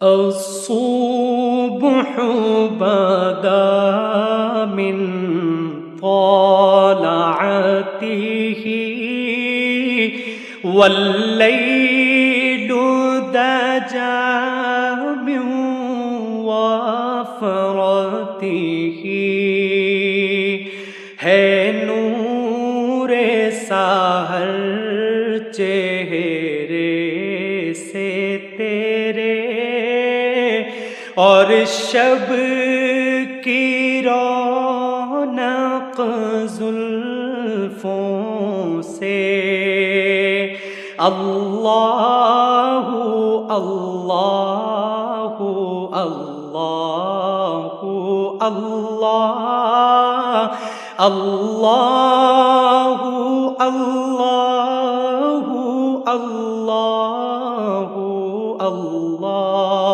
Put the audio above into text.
الصبح بدا من طلعته والليل دجى من وفرته ہے نور سحر چہرے سے تیرے اور شب کی رونق زلفوں سے اللہ اللہ اللہ اللہ اللہ اللہ اللہ